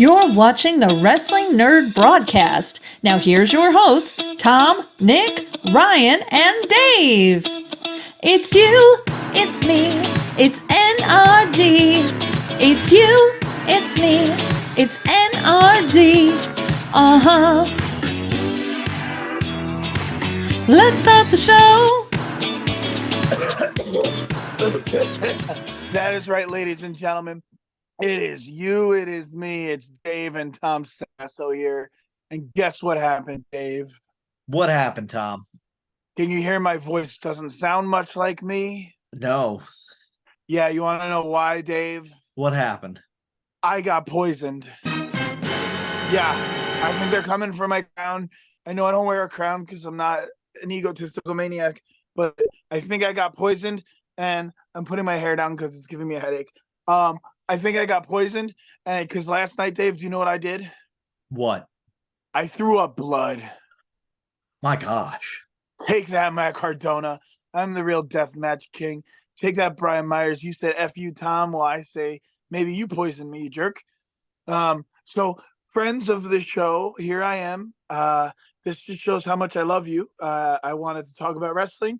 You're watching the Wrestling Nerd broadcast. Now here's your hosts, Tom, Nick, Ryan, and Dave. It's you, it's me, it's NRD. It's you, it's me, it's NRD. Uh-huh. Let's start the show. That is right, ladies and gentlemen. It is you, it is me, it's Dave and Tom Sasso here. And guess what happened, Dave? What happened, Tom? Can you hear my voice doesn't sound much like me? No. Yeah, you want to know why, Dave? What happened? I got poisoned. Yeah, I think they're coming for my crown. I know I don't wear a crown because I'm not an egotistical maniac, but I think I got poisoned, and I'm putting my hair down because it's giving me a headache. I think I got poisoned, and because last night, Dave, do you know what I did? What? I threw up blood. My gosh. Take that, Matt Cardona. I'm the real deathmatch king. Take that, Brian Myers. You said F you, Tom. Well, I say maybe you poisoned me, you jerk. So friends of the show, here I am. This just shows how much I love you. I wanted to talk about wrestling,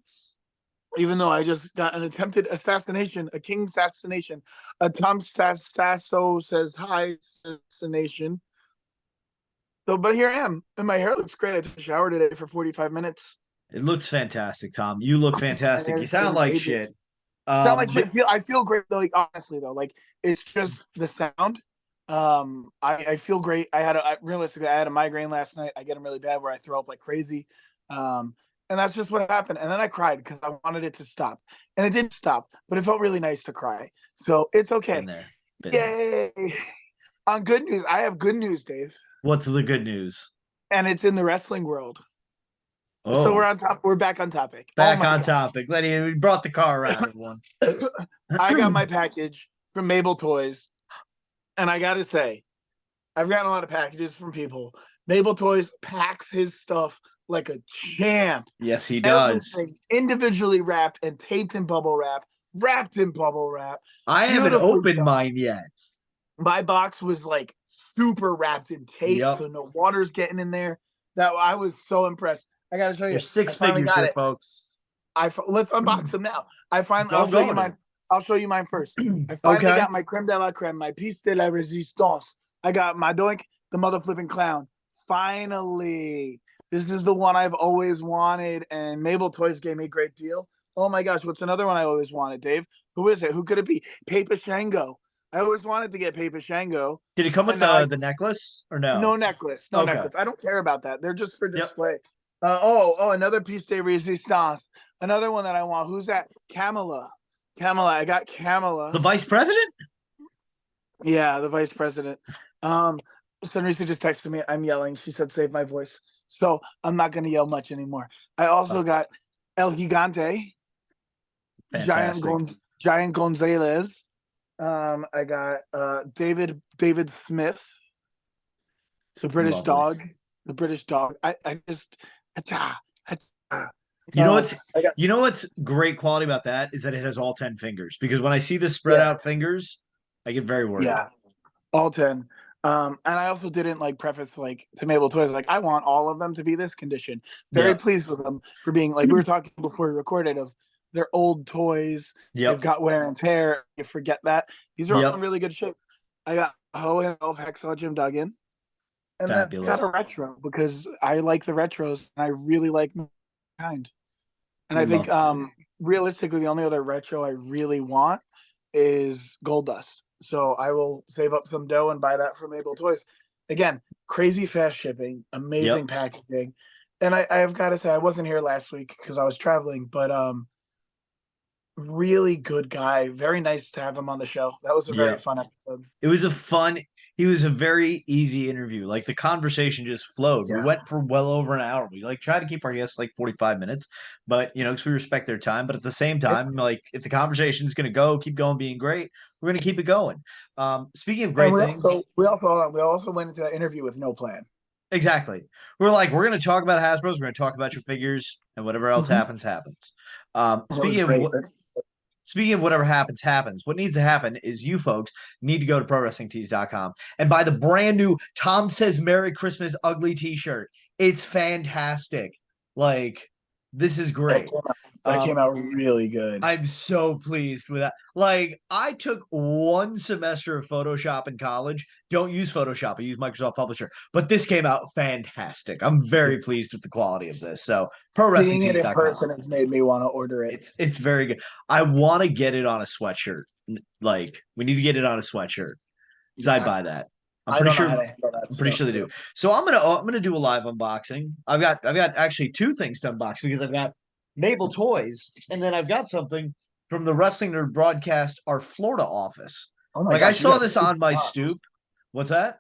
even though I just got an attempted assassination, a king assassination. Tom Sasso says hi, assassination. So, but here I am, and my hair looks great. I took a shower today for 45 minutes. It looks fantastic, Tom. You look fantastic. You sound like shit. Sound like shit. I feel great. Like honestly, though, like it's just the sound. I feel great. Realistically, I had a migraine last night. I get them really bad where I throw up like crazy. And that's just what happened. And then I cried because I wanted it to stop. And it didn't stop, but it felt really nice to cry. So it's okay. Yay. On good news, I have good news, Dave. What's the good news? And it's in the wrestling world. Oh. So we're on top. We're back on topic. Back on topic. We brought the car around, everyone. I got my package from Mable Toys. And I got to say, I've gotten a lot of packages from people. Mable Toys packs his stuff like a champ. Yes, he does. Everything individually wrapped and taped in bubble wrap, wrapped in bubble wrap. I haven't opened mine yet. My box was like super wrapped in tape, so no water's getting in there. That I was so impressed. I got to show you. There's six figures here, folks. Let's unbox them now. I'll show you mine. I'll show you mine first. I finally got my creme de la creme, my piece de la resistance. I got my doink, the mother flipping clown. Finally. This is the one I've always wanted, and Mable Toys gave me a great deal. Oh my gosh, what's another one I always wanted, Dave? Who is it? Who could it be? Paper Shango. I always wanted to get Paper Shango. Did it come with the necklace or no? No necklace. No necklace. I don't care about that. They're just for display. Another piece de resistance. Another one that I want. Who's that? Kamala. I got Kamala. The vice president? Yeah, the vice president. Senrisa just texted me. I'm yelling. She said, save my voice. So I'm not going to yell much anymore. I also got El Gigante. Giant Gonzalez. I got David Smith. The British dog. The British dog. You know what's great quality about that is that it has all 10 fingers, because when I see the spread out fingers, I get very worried. Yeah, all 10. And I also didn't preface to Mable Toys I want all of them to be this condition. Very pleased with them for being we were talking before we recorded of their old toys. They've got wear and tear. You forget that. These are all in really good shape. I got Ho and Elf Hacksaw Jim Duggan. And then got a retro because I like the retros and I really like kind. And I think realistically the only other retro I really want is Gold Dust. So I will save up some dough and buy that from Mable Toys. Again, crazy fast shipping, amazing packaging. And I've got to say, I wasn't here last week because I was traveling, but really good guy. Very nice to have him on the show. That was a very fun episode. He was a very easy interview. The conversation just flowed. We went for well over an hour. We tried to keep our guests 45 minutes, but because we respect their time. But at the same time, if the conversation is going to keep going, being great, we're going to keep it going. Speaking of great things, we also went into that interview with no plan. Exactly. We're going to talk about hasbros. We're going to talk about your figures, and whatever else happens. speaking of whatever happens, happens. What needs to happen is you folks need to go to prowrestlingtees.com and buy the brand new Tom Says Merry Christmas ugly t-shirt. It's fantastic. Like, this is great. That came out really good. I'm so pleased with that. Like, I took 1 semester of Photoshop in college. Don't use Photoshop. I use Microsoft Publisher. But this came out fantastic. I'm very pleased with the quality of this. So, Seeing it in prowrestlingtees.com. person has made me want to order it. It's very good. I want to get it on a sweatshirt. Like, we need to get it on a sweatshirt. Because I'd buy that. I'm pretty sure. I'm pretty sure they do. So I'm gonna do a live unboxing. I've got actually 2 things to unbox because I've got Mable Toys, and then I've got something from the Wrestling N.R.D broadcast, our Florida office. Oh my like, gosh, I saw this on my stoop. What's that?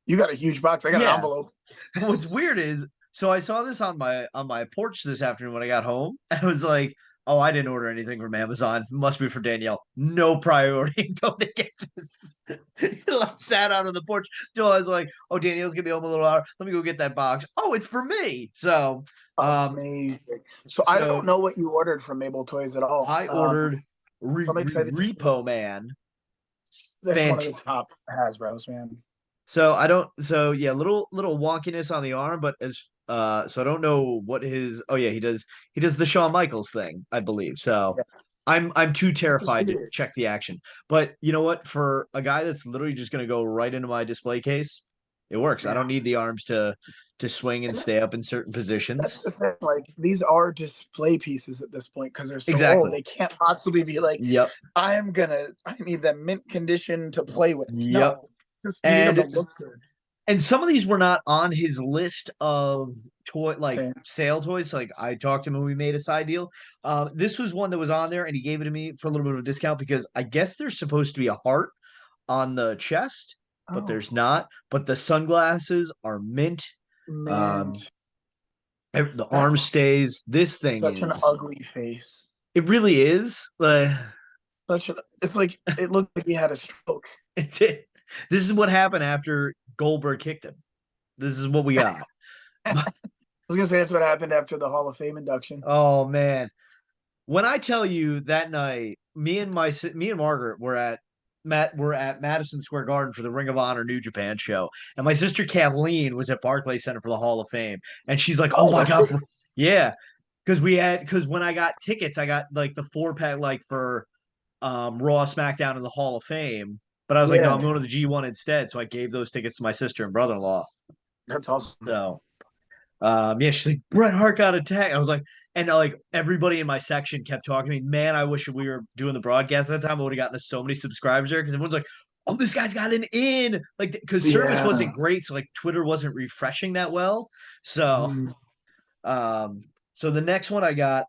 You got a huge box. I got an envelope. What's weird is, so I saw this on my porch this afternoon when I got home. I was like, oh, I didn't order anything from Amazon. Must be for Danielle. No priority. Go to get this. Like, sat out on the porch till I was like, oh, Danielle's gonna be home a little hour. Let me go get that box. Oh, it's for me. So amazing. So I don't know what you ordered from Mable Toys at all. I ordered Repo Man. That's one of the top hasbros, man. So I don't. So yeah, little wonkiness on the arm, but as so I don't know what his. Oh yeah, he does the Shawn Michaels thing, I believe. So yeah. I'm too terrified to check the action. But you know what? For a guy that's literally just going to go right into my display case, it works. Yeah. I don't need the arms to swing and stay up in certain positions. That's the thing. Like, these are display pieces at this point because they're so old. They can't possibly be like, I need them mint condition to play with. Yep. No. And some of these were not on his list of sale toys. Like, I talked to him when we made a side deal. This was one that was on there, and he gave it to me for a little bit of a discount because I guess there's supposed to be a heart on the chest, but there's not. But the sunglasses are mint. The arm stays. This thing such an ugly face. It really is. It's like it looked like he had a stroke. It did. This is what happened after Goldberg kicked him. This is what we got. I was gonna say that's what happened after the Hall of Fame induction. Oh man, when I tell you that night, me and Margaret were at Madison Square Garden for the Ring of Honor New Japan show, and my sister Kathleen was at Barclays Center for the Hall of Fame, and she's like, "Oh my god, yeah," because when I got tickets, I got like the 4-pack like for Raw, SmackDown, and the Hall of Fame. But I was like, no, I'm going to the G1 instead. So I gave those tickets to my sister and brother-in-law. That's awesome. So, she's like, Bret Hart got attacked. I was like, and like everybody in my section kept talking to me. Man, I wish we were doing the broadcast at that time. I would have gotten so many subscribers there because everyone's like, oh, this guy's got an in. Like, because service wasn't great. So like Twitter wasn't refreshing that well. So, so the next one I got,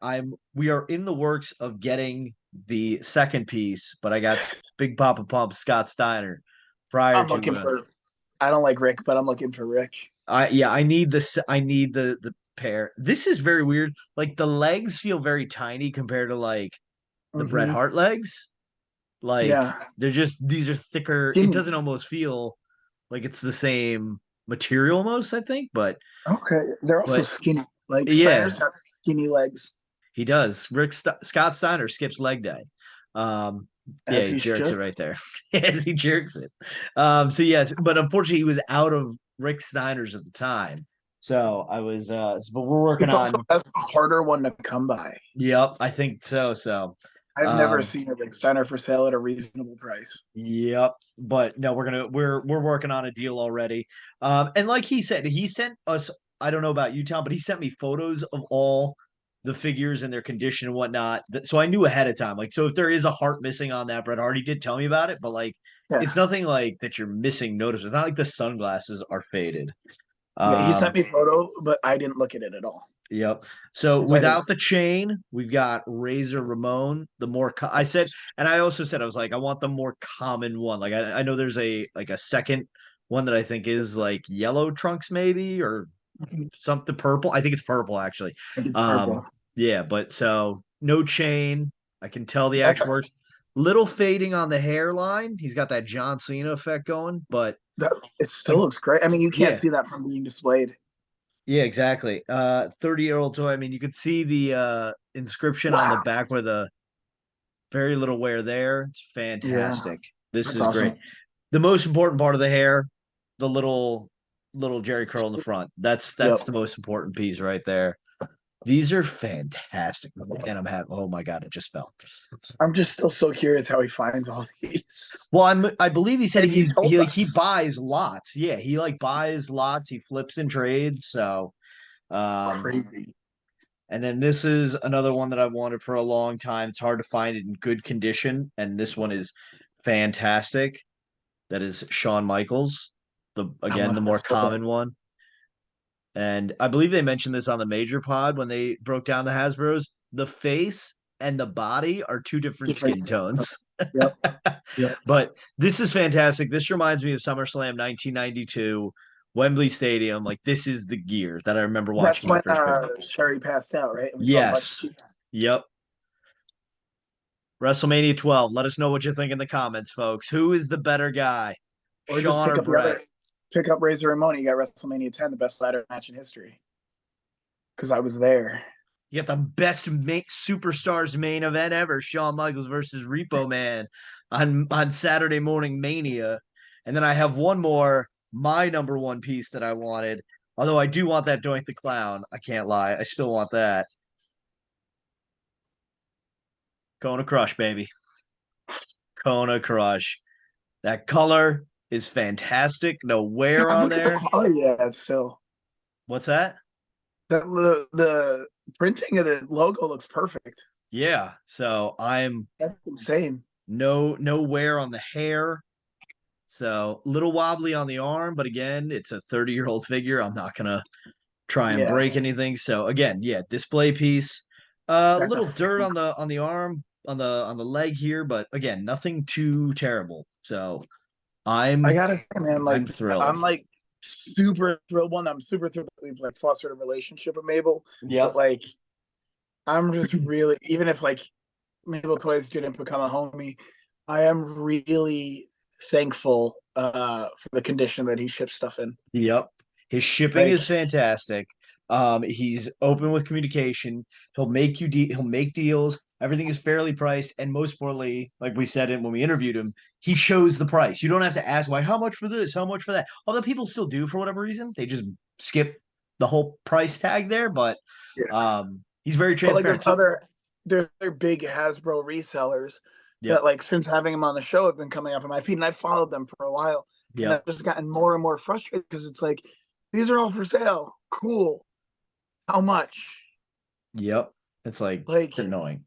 we are in the works of getting the second piece, but I got Big Papa Pump Scott Steiner. I don't like Rick, but I'm looking for Rick. I need the pair. This is very weird. Like, the legs feel very tiny compared to like the Bret Hart legs. Like, these are thicker. It doesn't almost feel like it's the same material almost, I think, but they're also skinny. Like, Steiner's got skinny legs. He does. Scott Steiner skips leg day. He jerks it right there. As he jerks it. So yes, but unfortunately he was out of Rick Steiner's at the time. So I was but we're working on that's a harder one to come by. Yep, I think so. So I've never seen a Rick Steiner for sale at a reasonable price. Yep. But no, we're working on a deal already. And like he said, he sent us, I don't know about you, Tom, but he sent me photos of all the figures and their condition and whatnot. So I knew ahead of time. Like, so if there is a heart missing on that, Bret Hart, he did tell me about it, but like, it's nothing like that you're missing notice. It's not like the sunglasses are faded. He sent me a photo, but I didn't look at it at all. Yep. So without the chain, we've got Razor Ramon, the more, I said, and I also said, I was like, I want the more common one. Like, I know there's a second one that I think is like yellow trunks maybe, or something purple. I think it's purple actually. It's purple. Yeah, but so no chain. I can tell the action works. Little fading on the hairline. He's got that John Cena effect going, but it still looks great. I mean, you can't see that from being displayed. Yeah, exactly. 30-year-old toy. I mean, you could see the inscription on the back where the Very little wear there. It's Yeah, fantastic. This that's is awesome. great. The most important part of the hair, the little Jerry curl in the front. That's Yep. the most important piece right there. These are fantastic. And I'm happy. Oh my God, it just fell. I'm just still so curious how he finds all these. Well, I believe he said And he told he us. buys lots. Yeah, he like buys lots. He flips and trades. So Crazy. and then this is another one that I wanted for a long time. It's hard to find it in good condition, and this one is fantastic. That is Shawn Michaels, the more common one. And I believe they mentioned this on the Major Pod when they broke down the Hasbros. The face and the body are two different skin tones. Yep. Yep. But this is fantastic. This reminds me of SummerSlam 1992, Wembley Stadium. Like, this is the gear that I remember That's watching when when it first came out. Sherry passed out, right? And we saw Yes. Bucky. Yep. WrestleMania 12. Let us know what you think in the comments, folks. Who is the better guy? Or just Shawn pick or up the Bret? other. Pick up Razor Ramon. You got WrestleMania 10, the best ladder match in history. Because I was there. You got the best superstars main event ever, Shawn Michaels versus Repo Man on Saturday Morning Mania. And then I have one more, my number one piece that I wanted. Although I do want that Doink the Clown. I can't lie. I still want that. Kona Crush, baby. Kona Crush. That color is fantastic. No wear on Look at the there. quality of that still. What's that? The printing of the logo looks perfect. Yeah. So That's insane. no wear on the hair. So little wobbly on the arm, but again, it's a 30-year-old figure. I'm not gonna try and break anything. So again, yeah, display piece. A That's little dirt on the arm, on the leg here, but again, nothing too terrible. So I gotta say, man, like I'm thrilled. I'm like super thrilled. One, I'm super thrilled that we've like fostered a relationship with Mable. Yep. But like I'm just really, even if like Mable Toys didn't become a homie, I am really thankful for the condition that he ships stuff in. Yep. His shipping is fantastic. He's open with communication. He'll make he'll make deals. Everything is fairly priced, and most importantly, like we said when we interviewed him, he shows the price. You don't have to ask why, how much for this, how much for that. Although people still do for whatever reason, they just skip the whole price tag there. But he's very transparent. But like there's other big Hasbro resellers that like since having him on the show have been coming up on my feed, and I've followed them for a while. And I've just gotten more and more frustrated because it's like these are all for sale. Cool. How much? Yep. It's like it's annoying.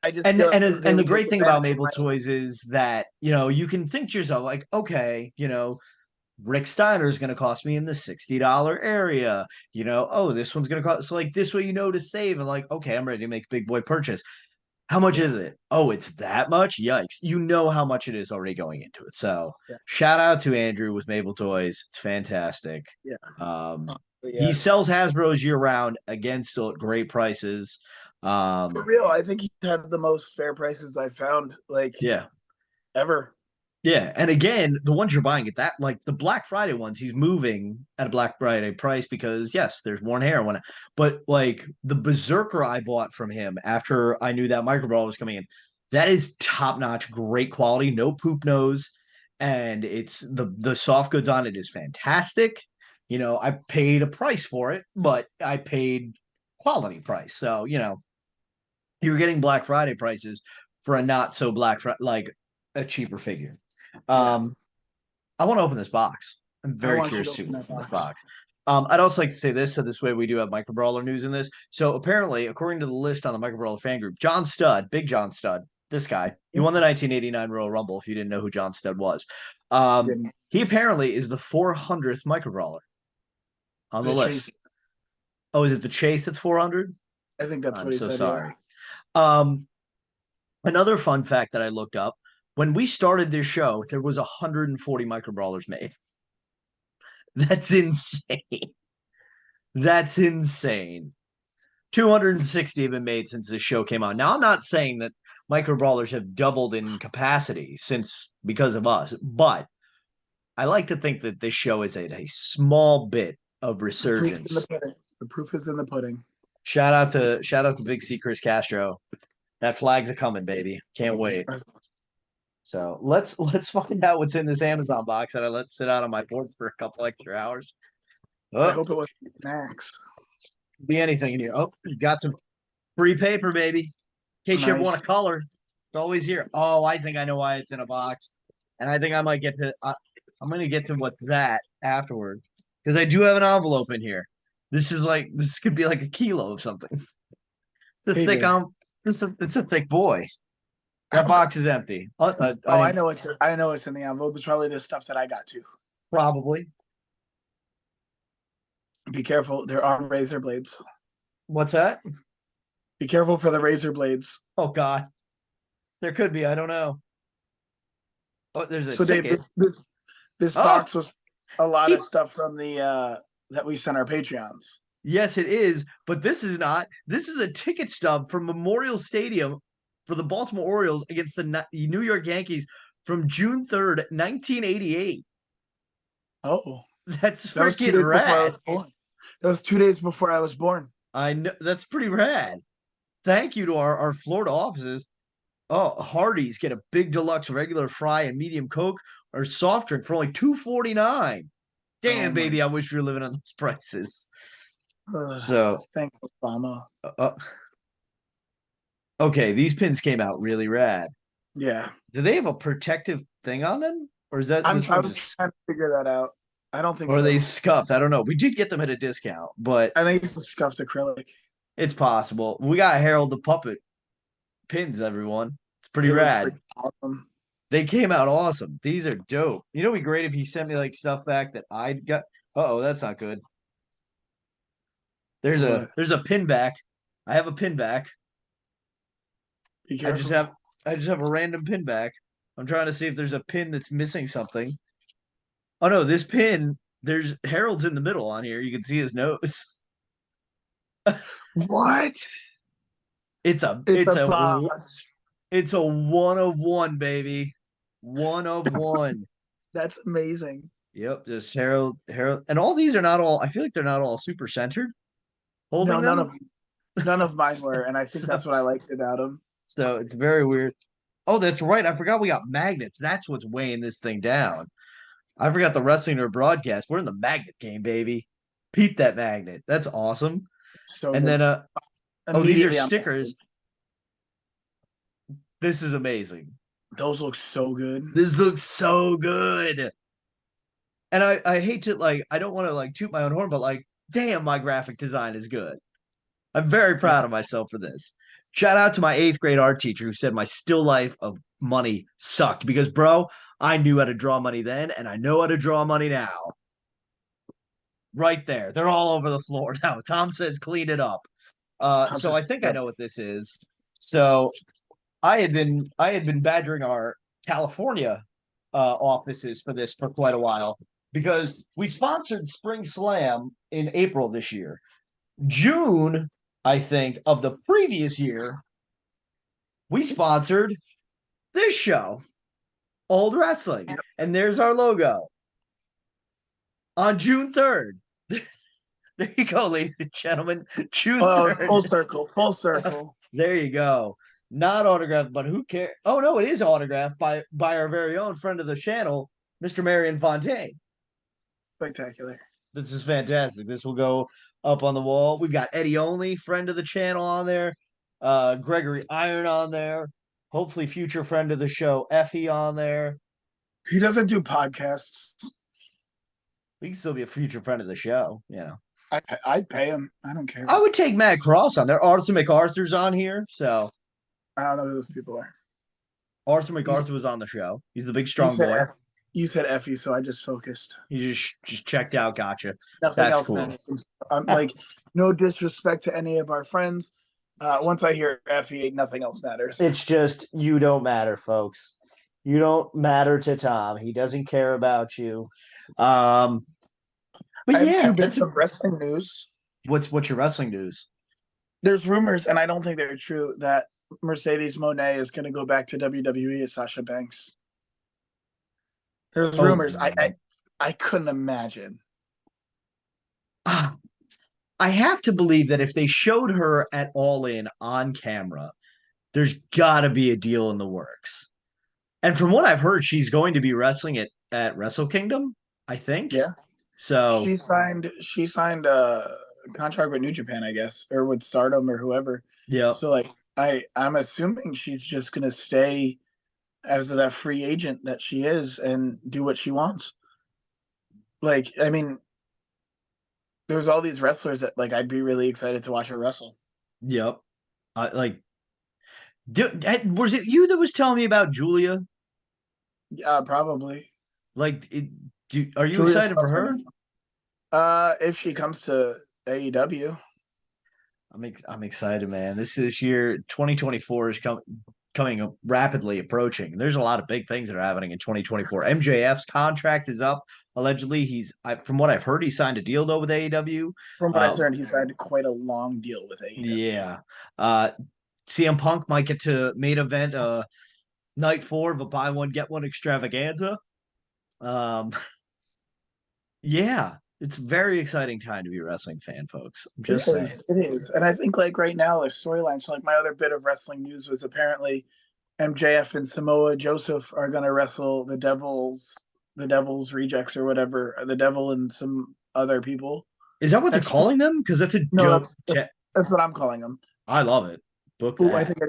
I just and the great thing about Mable Toys is that, you know, you can think to yourself like, okay, you know, Rick Steiner is going to cost me in the $60 area. You know, oh, this one's going to cost. So like this way, you know, to save and like, okay, I'm ready to make a big boy purchase. How much is it? Oh, it's that much? Yikes. You know how much it is already going into it. So shout out to Andrew with Mable Toys. It's fantastic. He sells Hasbro's year round, again, still at great prices. For real, I think he's had the most fair prices I've found, like ever. Yeah, and again, the ones you're buying at that, like the Black Friday ones, he's moving at a Black Friday price because yes, there's more hair on it. But like the Berserker I bought from him after I knew that Micro Brawl was coming in, that is top notch, great quality, no poop nose, and it's the soft goods on it is fantastic. You know, I paid a price for it, but I paid quality price. So you know, you're getting Black Friday prices for a not so Black Friday, like a cheaper figure. I want to open this box. I'm very curious to see what's in this box. I'd also like to say this, so this way we do have Micro Brawler news in this. So apparently, according to the list on the Micro Brawler fan group, John Studd, Big John Studd, this guy, he won the 1989 Royal Rumble. If you didn't know who John Studd was, he apparently is the 400th Micro Brawler on the list. Oh, is it the Chase that's 400? I think that's what he said. Sorry. Another fun fact that I looked up. When we started this show, there was 140 Micro Brawlers made. That's insane. That's insane. 260 have been made since this show came out. Now, I'm not saying that Micro Brawlers have doubled in capacity because of us, but I like to think that this show is a small bit of resurgence. The proof is in the pudding. Shout out to Big C Chris Castro. That flag's a coming, baby. Can't wait. So let's find out what's in this Amazon box that I let sit out on my board for a couple extra hours. I Oh, hope it was snacks. be anything in here. Oh, you got some free paper, baby. In case you ever want Nice. a color, it's always here. Oh, I think I know why it's in a box, and I think I might get to. I'm gonna get to what's that afterward because I do have an envelope in here. This could be like a kilo of something. It's a thick David. It's a thick boy. That box is empty. I know it's in the envelope. It's probably the stuff that I got too. Probably. Be careful. There are razor blades. What's that? Be careful for the razor blades. Oh God, there could be. I don't know. Oh, there's a So Dave, ticket. this Oh! box was a lot of stuff from the that we sent our Patreons. Yes, it is, but this is not. This is a ticket stub from Memorial Stadium for the Baltimore Orioles against the New York Yankees from June 3rd, 1988. Oh, That's that was 2 freaking days before I rad. was born. That was 2 days before I was born. I know that's pretty rad. Thank you to our Florida offices. Oh, Hardee's get a big deluxe regular fry and medium Coke or soft drink for only $2.49. Damn, baby, I wish we were living on those prices. So thanks, Obama. Okay, these pins came out really rad. Yeah. Do they have a protective thing on them, or is that I this was one just? trying to figure that out. I don't think Or are so. they scuffed? I don't know. We did get them at a discount, but I think it's scuffed acrylic. it's possible. We got Harold the Puppet pins, everyone. It's pretty They look rad. freaking awesome. They came out awesome. These are dope. You know, it'd be great if you sent me like stuff back that I got. Oh, that's not good. There's a pin back. I have a pin back. Be careful. I just have a random pin back. I'm trying to see if there's a pin that's missing something. Oh no, this pin, there's Harold's in the middle on here. You can see his nose. What? It's a it's a 1 of 1, baby. 1 of 1. That's amazing. Yep, just Harold. And all these are not all, I feel like they're not all super centered. Holding No, them. none of mine were, and I think that's what I liked about them. So it's very weird. Oh, that's right. I forgot we got magnets. That's what's weighing this thing down. I forgot the Wrestling N.R.D broadcast. We're in the magnet game, baby. Peep that magnet. That's awesome. So And then these are immediately stickers. This is amazing. Those look so good. This looks so good. And I hate to I don't want to toot my own horn, but damn, my graphic design is good. I'm very proud of myself for this. Shout out to my 8th grade art teacher who said my still life of money sucked because, bro, I knew how to draw money then and I know how to draw money now. Right there. They're all over the floor now. Tom says clean it up. So I think I know what this is. So I had been badgering our California offices for this for quite a while because we sponsored Spring Slam in April this year. June, I think, of the previous year, we sponsored this show, Old Wrestling. And there's our logo. On June 3rd. There you go, ladies and gentlemen. June 3rd. Full circle. There you go. Not autographed, but who cares? Oh no, it is autographed by our very own friend of the channel, Mr. Marion Fontaine. Spectacular. This is fantastic. This will go up on the wall. We've got Eddie Only, friend of the channel, on there. Gregory Iron on there. Hopefully, future friend of the show, Effie, on there. He doesn't do podcasts. He can still be a future friend of the show, you know. I'd pay him. I don't care. I would take Matt Cross on there. Arthur MacArthur's on here, so I don't know who those people are. Arthur MacArthur was on the show. He's the big strong boy. You said Effie, so I just focused. You just checked out. Gotcha. Nothing That's else cool. matters. I'm no disrespect to any of our friends. Once I hear Effie, nothing else matters. It's just you don't matter, folks. You don't matter to Tom. He doesn't care about you. But I have yeah, 2 bits of wrestling news. What's your wrestling news? There's rumors, and I don't think they're true, that Mercedes Moné is going to go back to WWE as Sasha Banks. There's rumors. I couldn't imagine. I have to believe that if they showed her at All In on camera, there's got to be a deal in the works. And from what I've heard, she's going to be wrestling at Wrestle Kingdom, I think. Yeah. So She signed a contract with New Japan, I guess, or with Stardom or whoever. yeah, So like I'm assuming she's just gonna stay as that free agent that she is and do what she wants. Like, I mean, there's all these wrestlers that like I'd be really excited to watch her wrestle. yep. Like, was it you that was telling me about Julia? Yeah, probably. Like, are you Julia excited for Smith's her her? name. If she comes to AEW. I'm excited, man. This year, 2024 is coming rapidly approaching. There's a lot of big things that are happening in 2024. MJF's contract is up. Allegedly, from what I've heard, he signed a deal though with AEW. From what I heard, he signed quite a long deal with AEW. Yeah. CM Punk might get to main event night 4 of a buy one get one extravaganza. Um, yeah, it's a very exciting time to be a wrestling fan, folks. I'm just saying. It is. And I think like right now there's storylines. So like my other bit of wrestling news was apparently MJF and Samoa Joseph are gonna wrestle the Devil's rejects or whatever, the Devil and some other people. Is that what they're calling them? Because that's a No, joke. that's what I'm calling them. I love it. Book Ooh, that. I think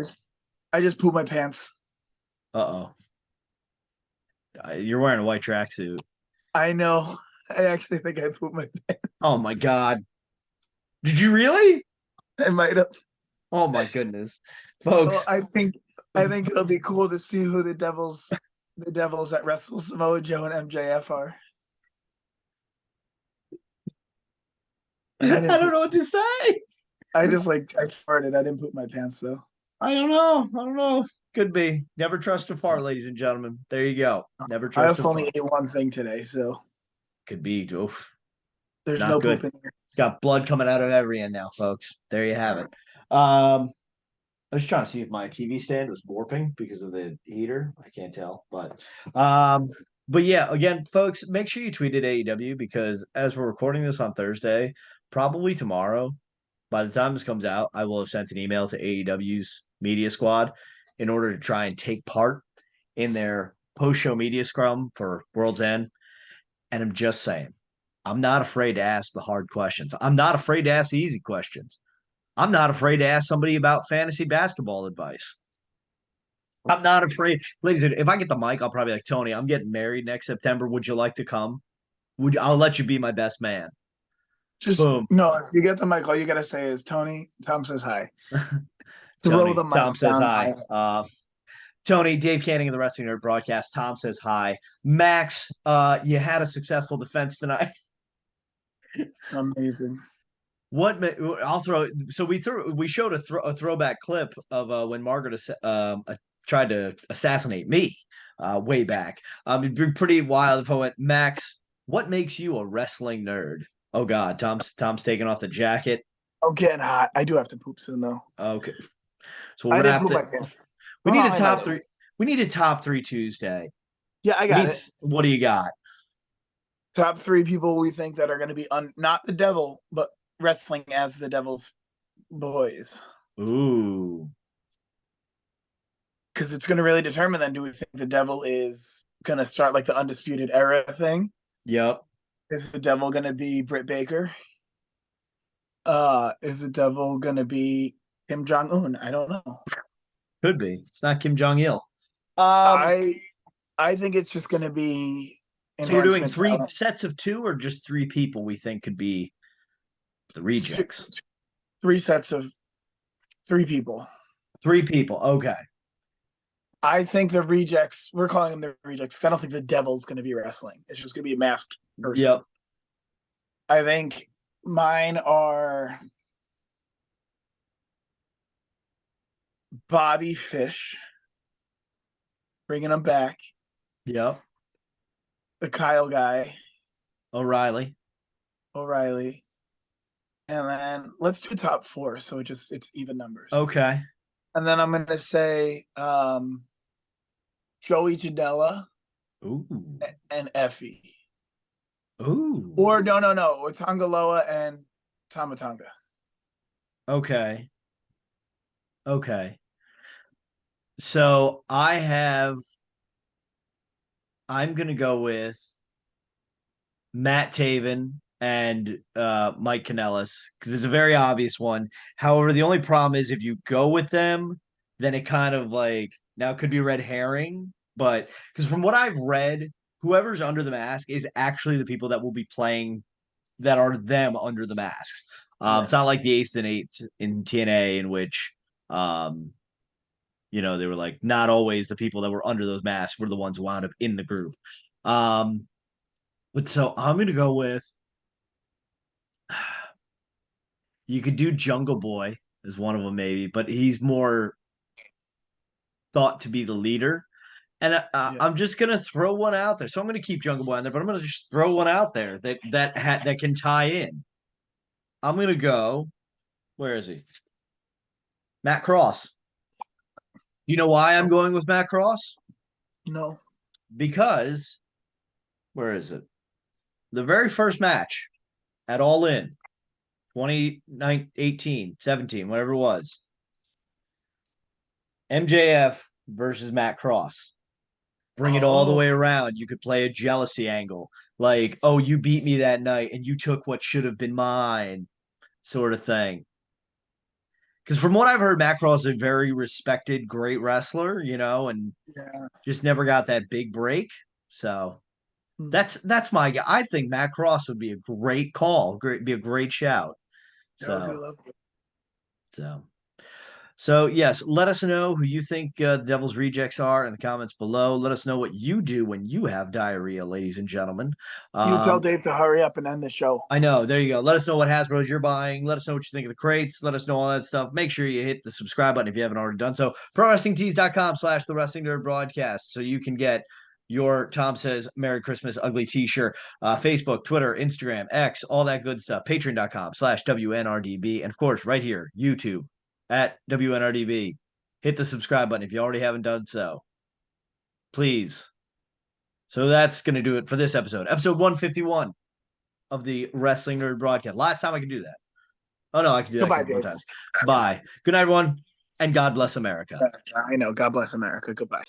I just pooped my pants. Uh-oh. You're wearing a white tracksuit. I know. I actually think I pooped my pants. Oh my God. Did you really? I might have. Oh my goodness. Folks. So I think it'll be cool to see who the Devils that wrestle Samoa Joe and MJF are. I don't know what to say. I farted. I didn't poop my pants though. I don't know. Could be. Never trust a fart, ladies and gentlemen. There you go. Never trust I a also fart. only ate one thing today, so Could be. Oof. there's Not no good. poop in here. Got blood coming out of every end now, folks. There you have it. I was trying to see if my TV stand was warping because of the heater. I can't tell, but yeah, again, folks, make sure you tweet at AEW because as we're recording this on Thursday, probably tomorrow, by the time this comes out, I will have sent an email to AEW's media squad in order to try and take part in their post-show media scrum for World's End. And I'm just saying, I'm not afraid to ask the hard questions. I'm not afraid to ask the easy questions. I'm not afraid to ask somebody about fantasy basketball advice. I'm not afraid. Ladies, if I get the mic, I'll probably be like, Tony, I'm getting married next September. Would you like to come? I'll let you be my best man. Just Boom. no, if you get the mic, all you gotta say is Tony, Tom says hi. Tony, Tom says hi. Tony, Dave Canning of the Wrestling N.R.D. broadcast. Tom says hi. Max, you had a successful defense tonight. Amazing. I'll throw. So we showed a throwback clip of when Margaret tried to assassinate me way back. It'd be pretty wild if I went, Max, what makes you a wrestling nerd? Oh God, Tom's taking off the jacket. I'm getting hot. I do have to poop soon though. Okay, so we're I gonna did have poop to. my pants. We need a top three. We need a top 3 Tuesday. Yeah, I got it. What do you got? Top 3 people we think that are going to be not the Devil, but wrestling as the Devil's boys. Ooh. Because it's going to really determine then, do we think the Devil is going to start like the Undisputed Era thing? Yep. Is the Devil going to be Britt Baker? Is the Devil going to be Kim Jong-un? I don't know. Could be. It's not Kim Jong-il. I think it's just going to be. So we're doing 3 sets of 2 or just 3 people we think could be the rejects? 3 sets of 3 people. 3 people. Okay. I think the rejects, we're calling them the rejects, because I don't think the Devil's going to be wrestling. It's just going to be a masked person. Yep. I think mine are Bobby Fish, bringing him back. Yep. The Kyle guy. O'Reilly. And then let's do top 4, so it's even numbers. Okay. And then I'm going to say Joey Janela. Ooh. And Effie. Ooh. Or no. Or Tongaloa and Tamatonga. Okay. So I'm gonna go with Matt Taven and Mike Kanellis because it's a very obvious one. However, the only problem is if you go with them, then it kind of like now it could be red herring. But because from what I've read, whoever's under the mask is actually the people that will be playing that are them under the masks. It's not like the Ace and Eight in TNA in which they were like not always the people that were under those masks were the ones who wound up in the group. But so I'm gonna go with you could do Jungle Boy as one of them maybe, but he's more thought to be the leader. And I'm just gonna throw one out there. So I'm gonna keep Jungle Boy on there, but I'm gonna just throw one out there that can tie in. I'm gonna go. Where is he? Matt Cross. You know why I'm going with Matt Cross? No. Because where is it? The very first match at All In 2018, 17, whatever it was. MJF versus Matt Cross. Bring it all the way around. You could play a jealousy angle. Like, oh, you beat me that night and you took what should have been mine, sort of thing. Because from what I've heard, Matt Cross is a very respected, great wrestler, and just never got that big break. So that's my guy. I think Matt Cross would be a great call. Be a great shout. So yes, let us know who you think the Devil's Rejects are in the comments below. Let us know what you do when you have diarrhea, ladies and gentlemen. You tell Dave to hurry up and end the show. I know. There you go. Let us know what hasbros you're buying. Let us know what you think of the crates. Let us know all that stuff. Make sure you hit the subscribe button if you haven't already done so. ProWrestlingTees.com/The Wrestling Nerd Broadcast so you can get your Tom Says Merry Christmas Ugly t-shirt. Facebook, Twitter, Instagram, X, all that good stuff. Patreon.com/WNRDB. And of course, right here, YouTube at WNRDB. Hit the subscribe button if you already haven't done so. Please. So that's going to do it for this episode. Episode 151 of the Wrestling Nerd Broadcast. Last time I could do that. Oh, no, I can do that a couple more times. Bye. Good night, everyone, and God bless America. I know. God bless America. Goodbye.